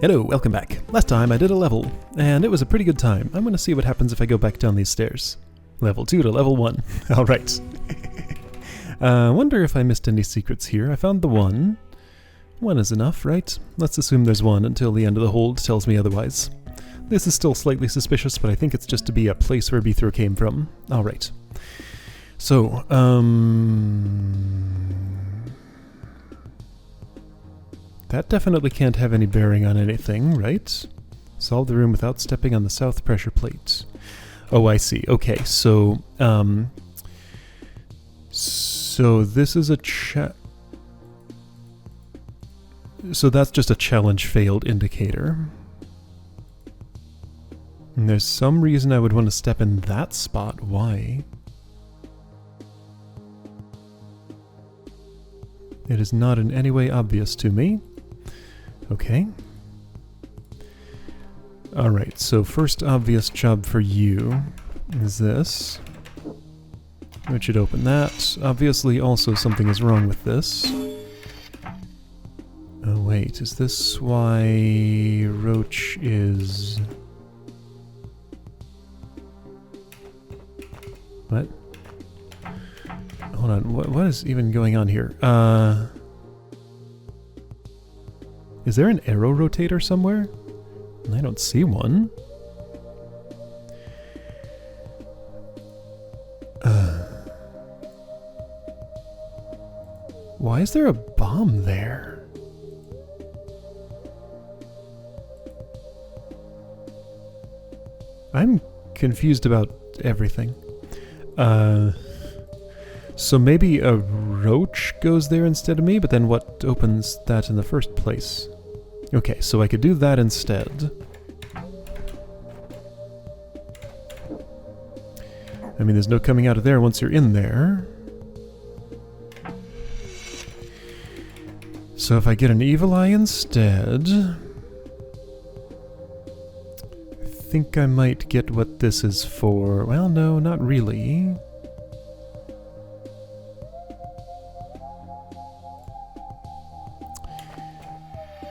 Hello, welcome back. Last time I did a level, and it was a pretty good time. I'm gonna see what happens if I go back down these stairs. Level 2 to level 1. Alright. Wonder if I missed any secrets here. I found the one. One is enough, right? Let's assume there's one until the end of the hold tells me otherwise. This is still slightly suspicious, but I think it's just to be a place where Bithro came from. Alright. So, that definitely can't have any bearing on anything, right? Solve the room without stepping on the south pressure plate. Oh, I see. Okay, so, so this is a so that's just a challenge failed indicator. And there's some reason I would want to step in that spot. Why? It is not in any way obvious to me. Okay. Alright, so first obvious job for you is this. Which should open that. Obviously also something is wrong with this. Oh wait, is this why Roach is... What? Hold on, what is even going on here? Is there an arrow rotator somewhere? I don't see one. Why is there a bomb there? I'm confused about everything. So maybe a roach goes there instead of me, but then what opens that in the first place? Okay, so I could do that instead. I mean, there's no coming out of there once you're in there. So if I get an evil eye instead... I think I might get what this is for. Well, no, not really.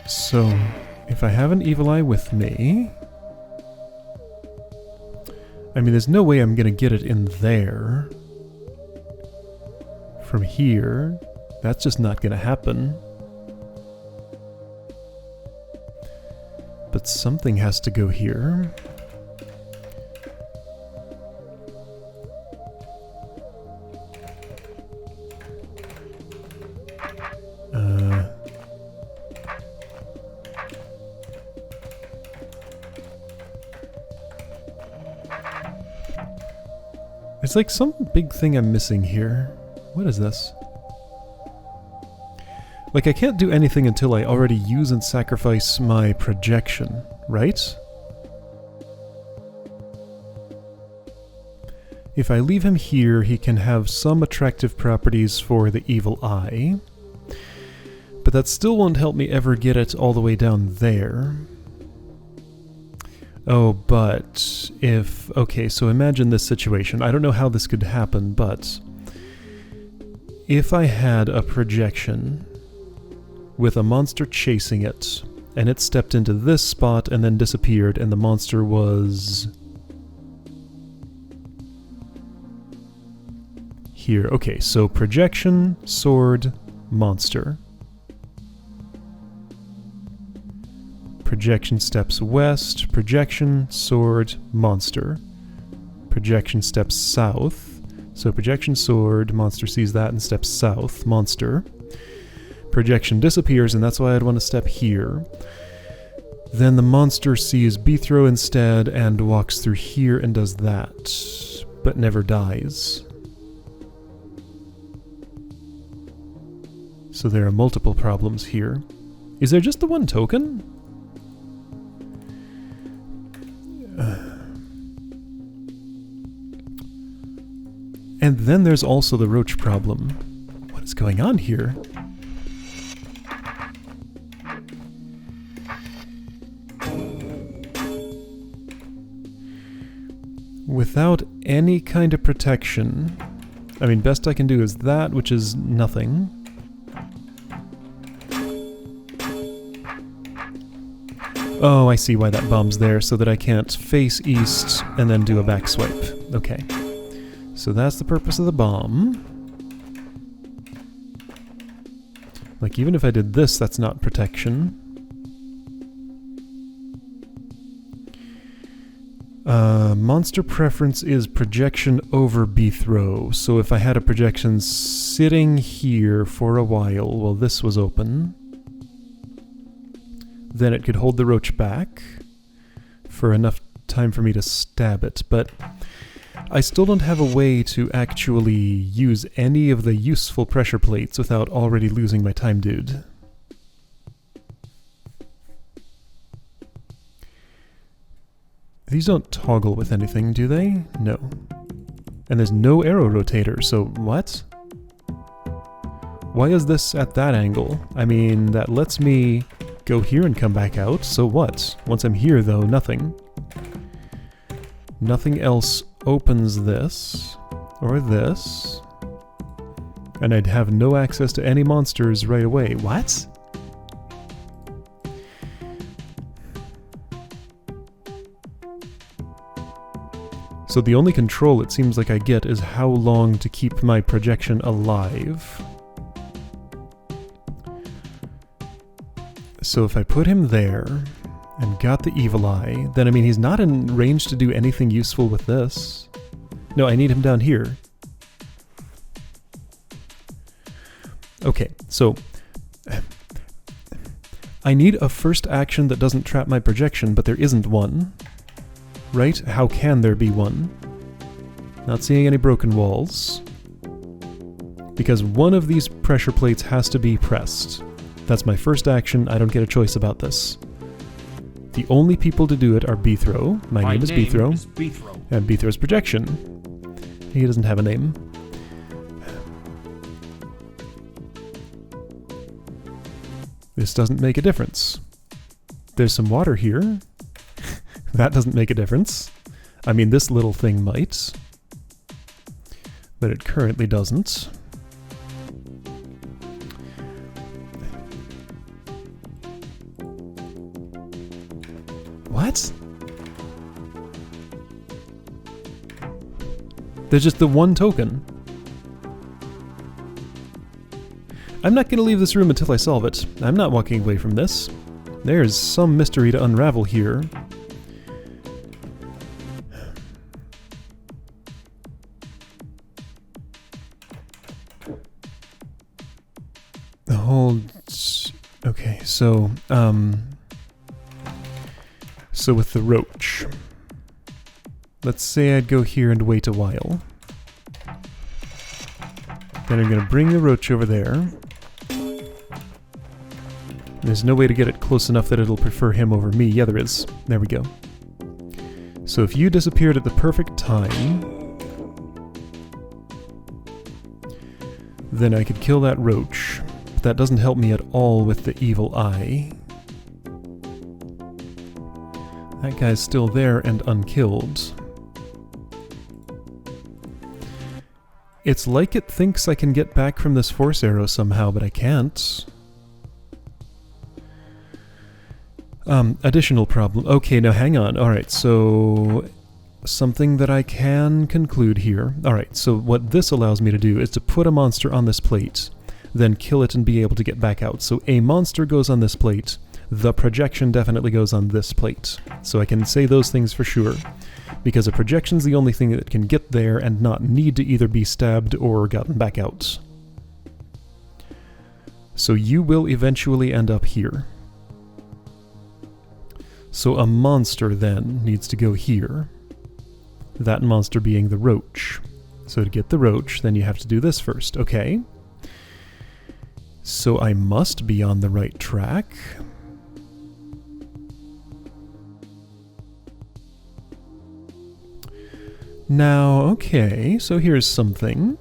So, if I have an evil eye with me... I mean, there's no way I'm gonna get it in there. From here. That's just not gonna happen. But something has to go here. There's like some big thing I'm missing here. What is this? Like, I can't do anything until I already use and sacrifice my projection, right? If I leave him here, he can have some attractive properties for the evil eye. But that still won't help me ever get it all the way down there. Oh, but if... Okay, so imagine this situation. I don't know how this could happen, but... If I had a projection with a monster chasing it, and it stepped into this spot and then disappeared, and the monster was... here. Okay, so projection, sword, monster. Projection steps west, projection, sword, monster. Projection steps south. So projection, sword, monster sees that and steps south, monster. Projection disappears, and that's why I'd want to step here. Then the monster sees Bithro instead and walks through here and does that, but never dies. So there are multiple problems here. Is there just the one token? And then there's also the roach problem. What is going on here? Without any kind of protection, I mean, best I can do is that, which is nothing. Oh, I see why that bomb's there, so that I can't face east and then do a back swipe. Okay. So that's the purpose of the bomb. Like, even if I did this, that's not protection. Monster preference is projection over B-throw. So if I had a projection sitting here for a while while this was open, then it could hold the roach back for enough time for me to stab it. But I still don't have a way to actually use any of the useful pressure plates without already losing my time dude. These don't toggle with anything, do they? No. And there's no arrow rotator, so what? Why is this at that angle? I mean, that lets me go here and come back out, so what? Once I'm here, though, nothing. Nothing else opens this, or this, and I'd have no access to any monsters right away. What? So the only control it seems like I get is how long to keep my projection alive. So if I put him there and got the evil eye, then I mean he's not in range to do anything useful with this. No, I need him down here. Okay, so I need a first action that doesn't trap my projection, but there isn't one. Right? How can there be one? Not seeing any broken walls. Because one of these pressure plates has to be pressed. That's my first action, I don't get a choice about this. The only people to do it are B-throw. My name is B-throw. And B-throw's projection. He doesn't have a name. This doesn't make a difference. There's some water here. That doesn't make a difference. I mean, this little thing might. But it currently doesn't. What? There's just the one token. I'm not going to leave this room until I solve it. I'm not walking away from this. There's some mystery to unravel here. Okay, so with the roach, let's say I'd go here and wait a while. Then I'm going to bring the roach over there. There's no way to get it close enough that it'll prefer him over me. Yeah, there is. There we go. So if you disappeared at the perfect time, then I could kill that roach. But that doesn't help me at all with the evil eye. That guy's still there and unkilled. It's like it thinks I can get back from this force arrow somehow, but I can't. Additional problem. Okay, now hang on. Alright, so something that I can conclude here. Alright, so what this allows me to do is to put a monster on this plate, then kill it and be able to get back out. So a monster goes on this plate, the projection definitely goes on this plate. So I can say those things for sure, because a projection's the only thing that can get there and not need to either be stabbed or gotten back out. So you will eventually end up here. So a monster then needs to go here. That monster being the roach. So to get the roach, then you have to do this first. Okay. So I must be on the right track. Now, okay, so here's something.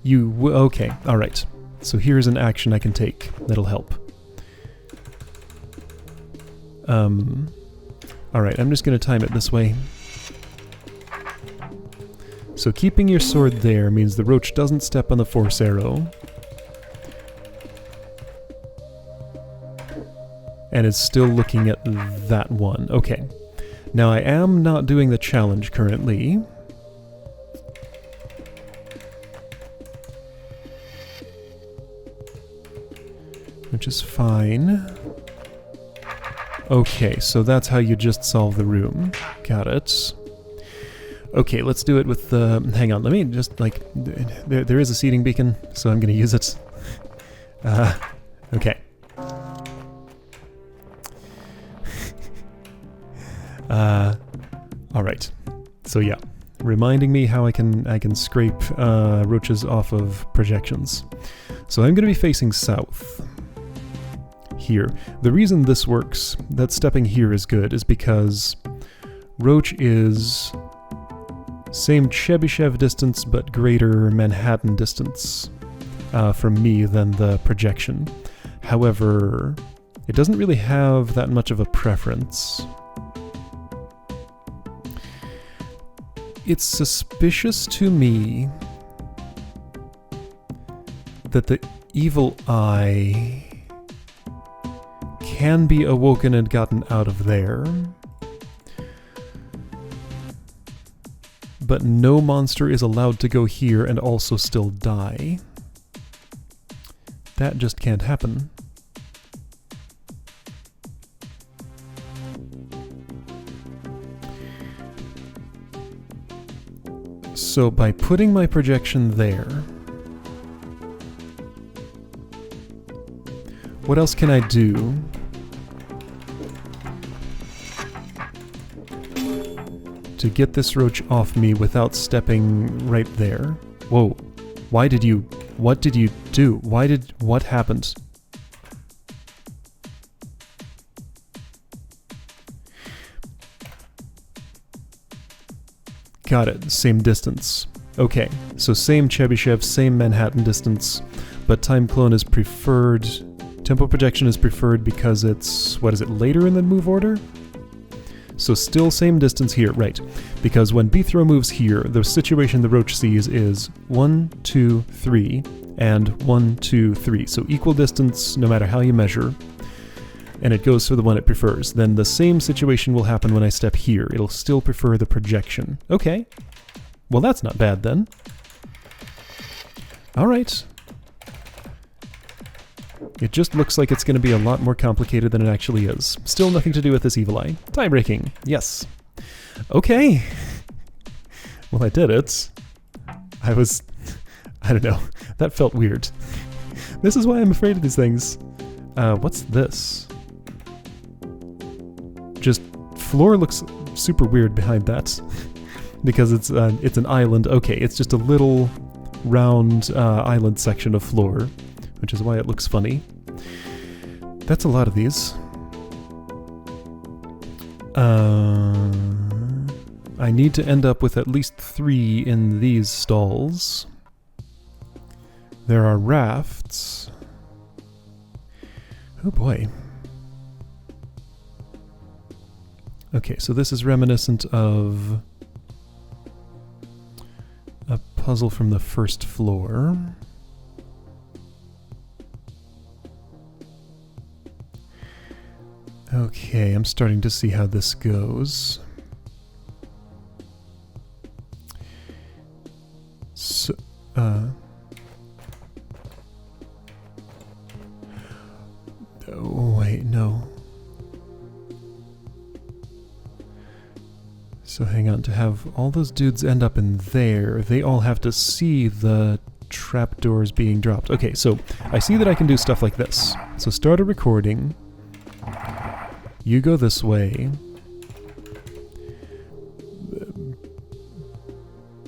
Okay, alright. So here's an action I can take that'll help. Alright, I'm just going to time it this way. So keeping your sword there means the roach doesn't step on the force arrow. and is still looking at that one. Okay. Now I am not doing the challenge currently. Which is fine. Okay, so that's how you just solve the room. Got it. Okay, let's do it with the... hang on, let me just, like... There is a seating beacon, so I'm gonna use it. Okay. Alright. So yeah. Reminding me how I can scrape roaches off of projections. So I'm gonna be facing south. Here. The reason this works, that stepping here is good, is because roach is same Chebyshev distance but greater Manhattan distance from me than the projection. However, it doesn't really have that much of a preference. It's suspicious to me that the evil eye can be awoken and gotten out of there, but no monster is allowed to go here and also still die. That just can't happen. So by putting my projection there, what else can I do? To get this roach off me without stepping right there. Whoa. Why did you... what did you do? What happened? Got it. Same distance. Okay. So same Chebyshev, same Manhattan distance, but time clone is preferred. Tempo projection is preferred because it's... what is it? Later in the move order? So still same distance here, right. Because when B-throw moves here, the situation the roach sees is 1, 2, 3, and 1, 2, 3. So equal distance no matter how you measure, and it goes for the one it prefers. Then the same situation will happen when I step here. It'll still prefer the projection. Okay. Well, that's not bad then. Alright. It just looks like it's going to be a lot more complicated than it actually is. Still nothing to do with this evil eye. Tie-breaking. Yes. Okay. Well, I did it. I don't know. That felt weird. This is why I'm afraid of these things. What's this? Just floor looks super weird behind that. Because it's an island. Okay, it's just a little round island section of floor, which is why it looks funny. That's a lot of these. I need to end up with at least 3 in these stalls. There are rafts. Oh boy. Okay, so this is reminiscent of a puzzle from the first floor. Okay, I'm starting to see how this goes. So, oh, wait, no. So hang on, to have all those dudes end up in there, they all have to see the trapdoors being dropped. Okay, so I see that I can do stuff like this. So start a recording. You go this way.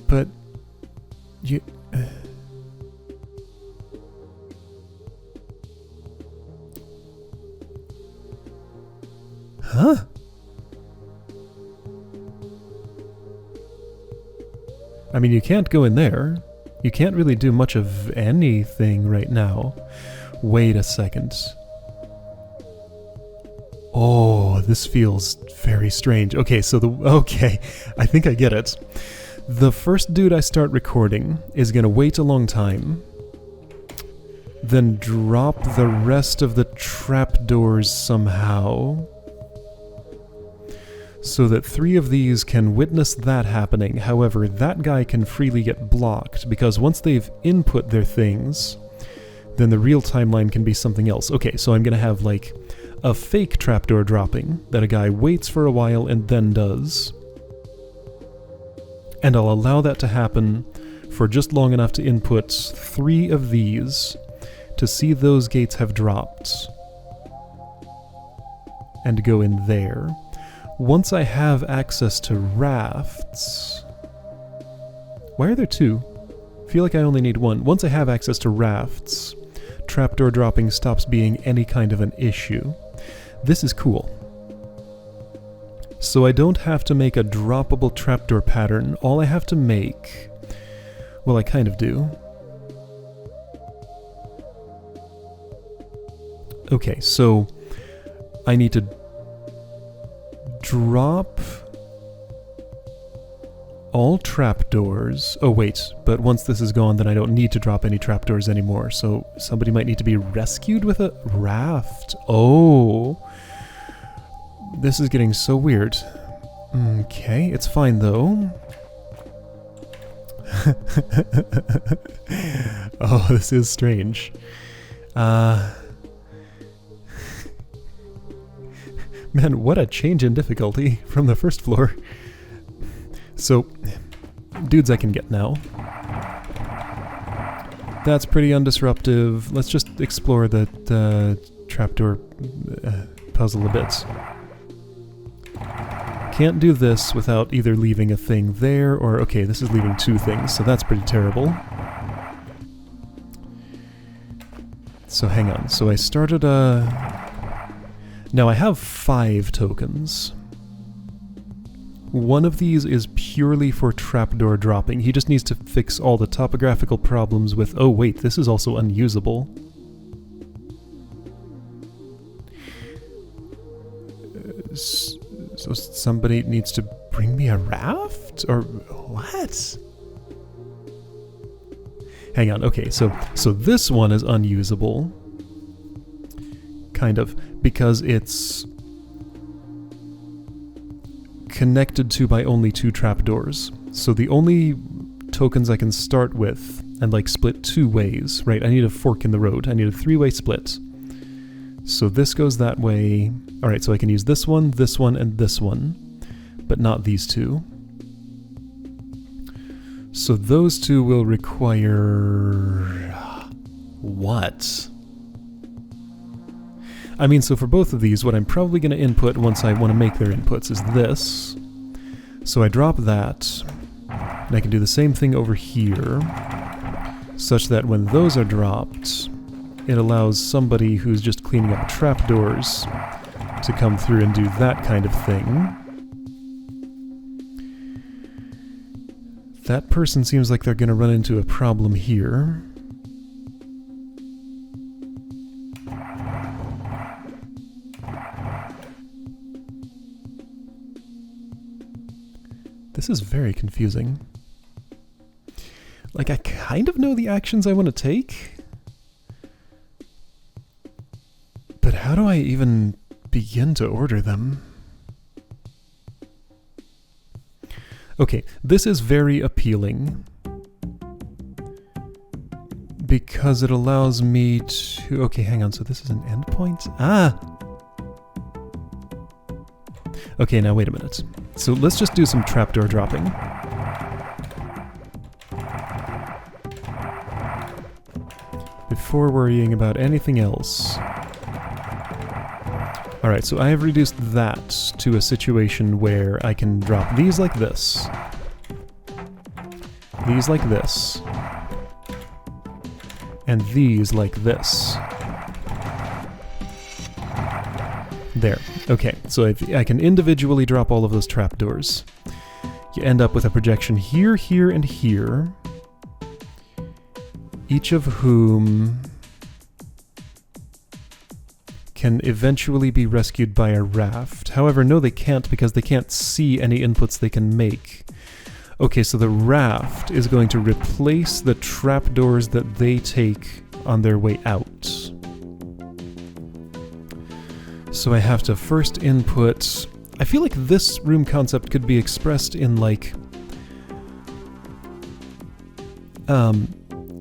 But you... Huh? I mean, you can't go in there. You can't really do much of anything right now. Wait a second. Oh, this feels very strange. Okay, so okay, I think I get it. The first dude I start recording is gonna wait a long time. then drop the rest of the trapdoors somehow, so that 3 of these can witness that happening. However, that guy can freely get blocked, because once they've input their things, then the real timeline can be something else. Okay, so I'm gonna have, like, a fake trapdoor dropping that a guy waits for a while and then does. And I'll allow that to happen for just long enough to input 3 of these to see those gates have dropped and go in there. Once I have access to rafts... Why are there 2? I feel like I only need 1. Once I have access to rafts, trapdoor dropping stops being any kind of an issue. This is cool. So I don't have to make a droppable trapdoor pattern. All I have to make... Well, I kind of do. Okay, so I need to drop all trapdoors. Oh wait, but once this is gone, then I don't need to drop any trapdoors anymore. So somebody might need to be rescued with a raft. Oh, this is getting so weird. Okay, it's fine though. Oh, this is strange. Man, what a change in difficulty from the first floor. So, dudes I can get now. That's pretty undisruptive. Let's just explore the trapdoor puzzle a bit. Can't do this without either leaving a thing there or... Okay, this is leaving 2 things, so that's pretty terrible. So hang on. So I started a... Now I have 5 tokens. One of these is purely for trapdoor dropping. He just needs to fix all the topographical problems with... Oh wait, this is also unusable. So somebody needs to bring me a raft? Or what? Hang on, okay, so this one is unusable. Kind of. Because it's connected to by only 2 trapdoors. So the only tokens I can start with and like split 2 ways, right? I need a fork in the road. I need a 3-way split. So this goes that way. Alright, so I can use this one, and this one, but not these 2. So those 2 will require... What? I mean, so for both of these, what I'm probably going to input once I want to make their inputs is this. So I drop that, and I can do the same thing over here, such that when those are dropped, it allows somebody who's just cleaning up trapdoors to come through and do that kind of thing. That person seems like they're going to run into a problem here. This is very confusing. Like, I kind of know the actions I want to take, but how do I even begin to order them? Okay, this is very appealing because it allows me to... Okay, hang on, so this is an endpoint? Ah! Okay, now wait a minute. So let's just do some trapdoor dropping. Before worrying about anything else. Alright, so I have reduced that to a situation where I can drop these like this. These like this. And these like this. There. Okay, so I can individually drop all of those trapdoors. You end up with a projection here, here, and here. Each of whom can eventually be rescued by a raft. However, no they can't because they can't see any inputs they can make. Okay, so the raft is going to replace the trapdoors that they take on their way out. So I have to first input... I feel like this room concept could be expressed in like...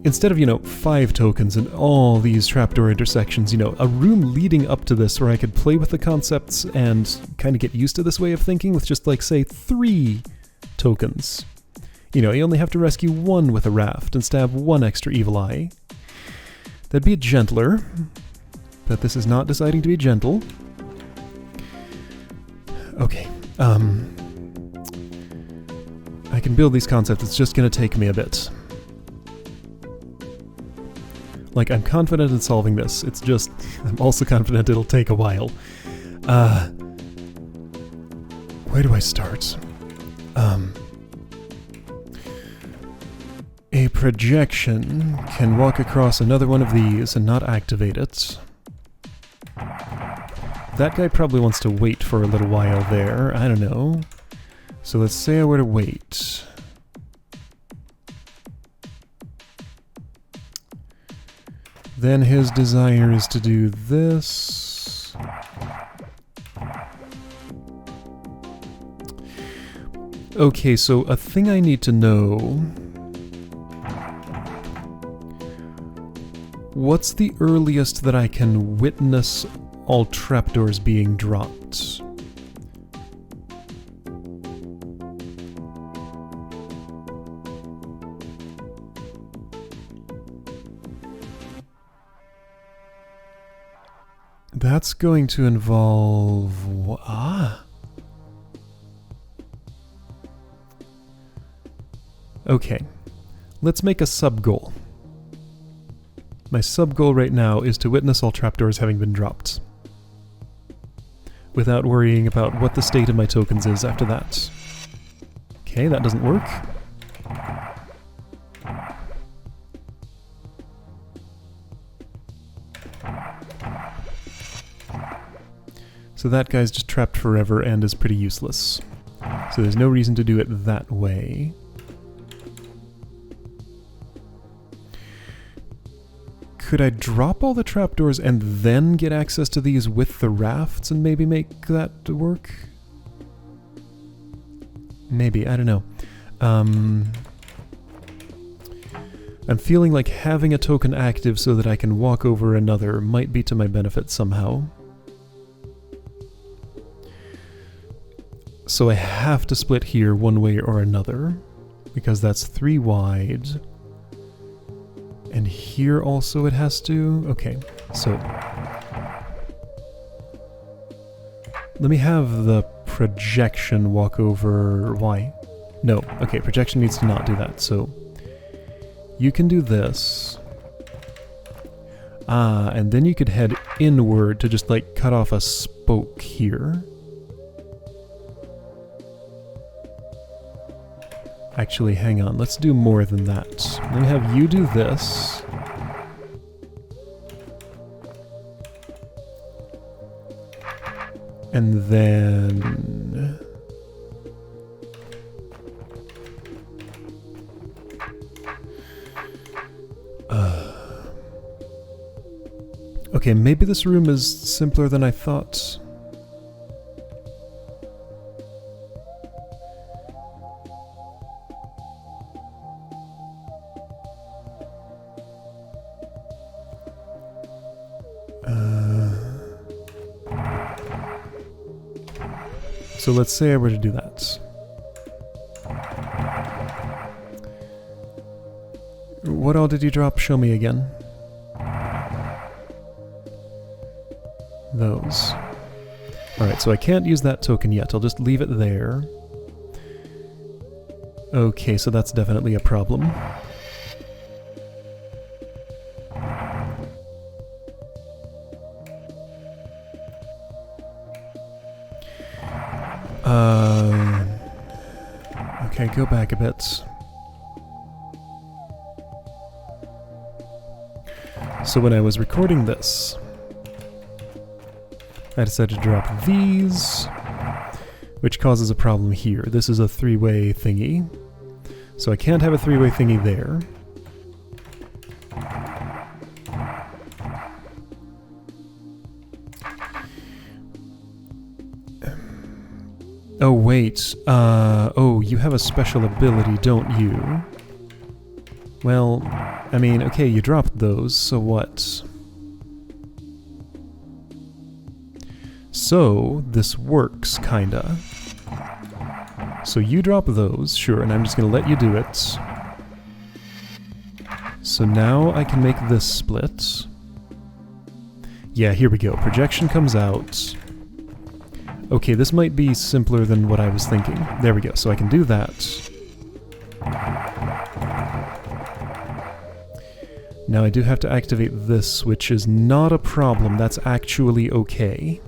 instead of, 5 tokens and all these trapdoor intersections, a room leading up to this where I could play with the concepts and kind of get used to this way of thinking with just like, say, 3 tokens. You only have to rescue 1 with a raft and stab 1 extra evil eye. That'd be gentler, but this is not deciding to be gentle. Okay, I can build these concepts, it's just gonna take me a bit. Like, I'm confident in solving this, it's just, I'm also confident it'll take a while. Where do I start? A projection can walk across another one of these and not activate it. That guy probably wants to wait for a little while there, I don't know. So let's say I were to wait. Then his desire is to do this. Okay, so a thing I need to know... What's the earliest that I can witness all trapdoors being dropped? That's going to involve... Okay, let's make a sub-goal. My sub-goal right now is to witness all trapdoors having been dropped, without worrying about what the state of my tokens is after that. Okay, that doesn't work. So that guy's just trapped forever and is pretty useless. So there's no reason to do it that way. Could I drop all the trapdoors and then get access to these with the rafts and maybe make that work? Maybe, I don't know. I'm feeling like having a token active so that I can walk over another might be to my benefit somehow. So I have to split here one way or another, because that's 3 wide. And here also it has to... Okay, so... Let me have the projection walk over... Why? No, okay, projection needs to not do that, so... You can do this. And then you could head inward to just, like, cut off a spoke here. Actually, hang on, let's do more than that. Let me have you do this. And then... Okay, maybe this room is simpler than I thought. So let's say I were to do that. What all did you drop? Show me again. Those. Alright, so I can't use that token yet. I'll just leave it there. Okay, so that's definitely a problem. Okay, go back a bit. So when I was recording this, I decided to drop these, which causes a problem here. This is a 3-way thingy, so I can't have a 3-way thingy there. Oh, wait. Oh, you have a special ability, don't you? Well, I mean, okay, you dropped those, so what? So, this works, kinda. So you drop those, sure, and I'm just gonna let you do it. So now I can make this split. Yeah, here we go. Projection comes out. Okay, this might be simpler than what I was thinking. There we go, so I can do that. Now I do have to activate this, which is not a problem. That's actually okay.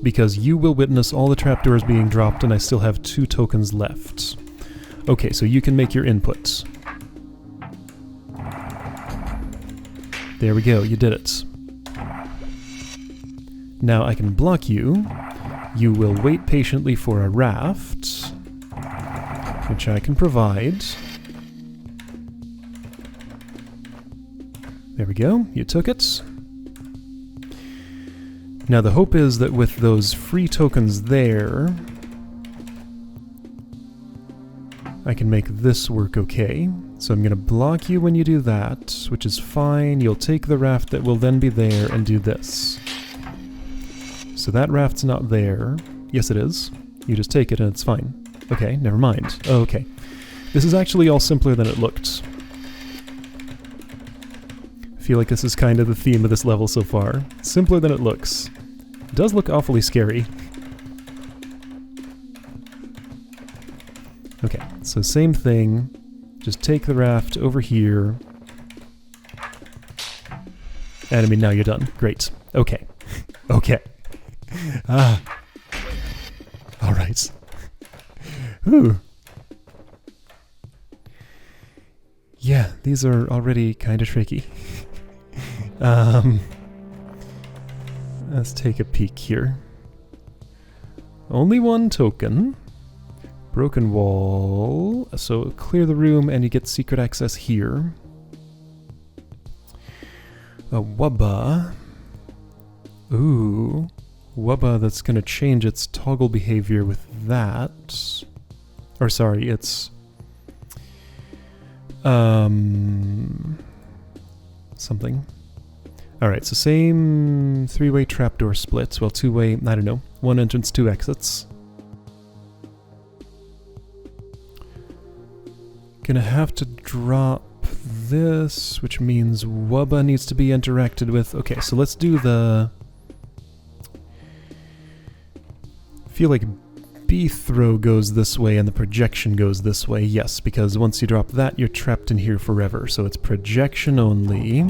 Because you will witness all the trapdoors being dropped, and I still have 2 tokens left. Okay, so you can make your inputs. There we go, you did it. Now I can block you. You will wait patiently for a raft, which I can provide. There we go, you took it. Now the hope is that with those free tokens there, I can make this work okay. So I'm going to block you when you do that, which is fine. You'll take the raft that will then be there and do this. So that raft's not there. Yes, it is. You just take it and it's fine. Okay, never mind. Oh, okay. This is actually all simpler than it looked. I feel like this is kind of the theme of this level so far. Simpler than it looks. It does look awfully scary. Okay, so same thing. Just take the raft over here. And I mean, now you're done. Great. Okay. Okay. Ah. Alright. Ooh. Yeah, these are already kind of tricky. Let's take a peek here. Only 1 token. Broken wall. So clear the room and you get secret access here. A wubba. Ooh. Wubba that's gonna change its toggle behavior with that. Or sorry, it's... something. Alright, so same 3-way trapdoor splits. Well, 2-way, I don't know. 1 entrance, 2 exits. Gonna have to drop this, which means Wubba needs to be interacted with. Okay, so let's do the... I feel like B-throw goes this way and the projection goes this way. Yes, because once you drop that, you're trapped in here forever. So it's projection only.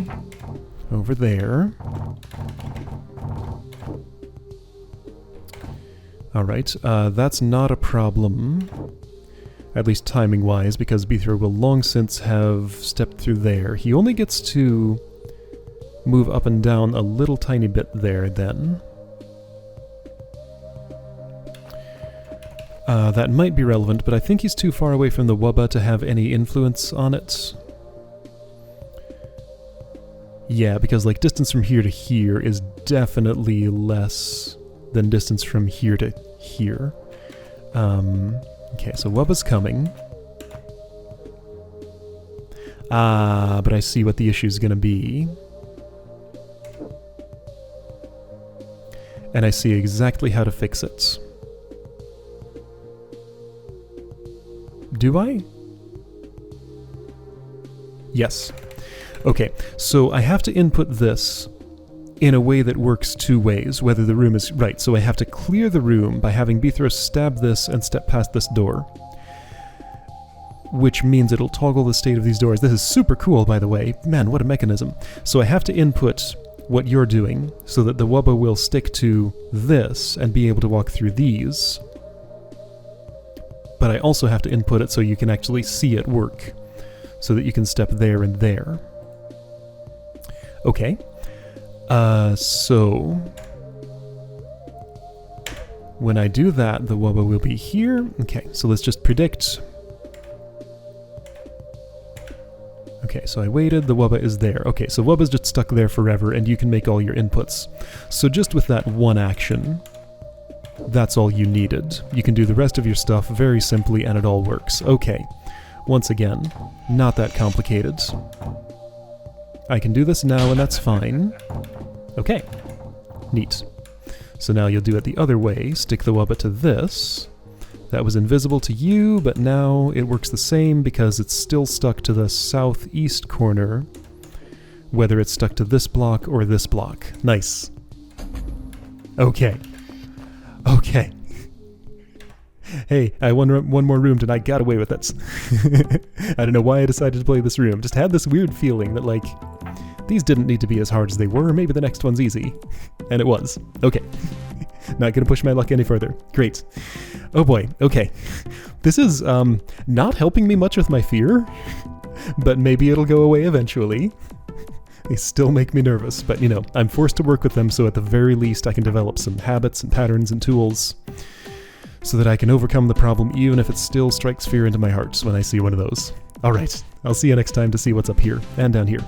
Over there. Alright, that's not a problem. At least timing-wise, because B-throw will long since have stepped through there. He only gets to move up and down a little tiny bit there, then. That might be relevant, but I think he's too far away from the Wubba to have any influence on it. Yeah, because like distance from here to here is definitely less than distance from here to here. Okay, so Wubba's coming. But I see what the issue is going to be. And I see exactly how to fix it. Do I? Yes. Okay, so I have to input this in a way that works 2 ways, whether the room is right. So I have to clear the room by having B-throw stab this and step past this door. Which means it'll toggle the state of these doors. This is super cool, by the way. Man, what a mechanism. So I have to input what you're doing so that the Wubba will stick to this and be able to walk through these. But I also have to input it so you can actually see it work. So that you can step there and there. Okay. So when I do that, the Wubba will be here. Okay, so let's just predict. Okay, so I waited, the Wubba is there. Okay, so Wubba's just stuck there forever, and you can make all your inputs. So just with that one action, That's all you needed. You can do the rest of your stuff very simply and it all works. Okay. Once again, not that complicated. I can do this now and that's fine. Okay. Neat. So now you'll do it the other way. Stick the Wubba to this. That was invisible to you, but now it works the same because it's still stuck to the southeast corner, whether it's stuck to this block or this block. Nice. Okay. Okay. Hey, I won one more room and I got away with it. I don't know why I decided to play this room. Just had this weird feeling that, like, these didn't need to be as hard as they were. Maybe the next one's easy. And it was. Okay. Not gonna push my luck any further. Great. Oh boy. Okay. This is, not helping me much with my fear, but maybe it'll go away eventually. They still make me nervous, but, you know, I'm forced to work with them, so at the very least I can develop some habits and patterns and tools so that I can overcome the problem even if it still strikes fear into my heart when I see one of those. Alright, I'll see you next time to see what's up here and down here.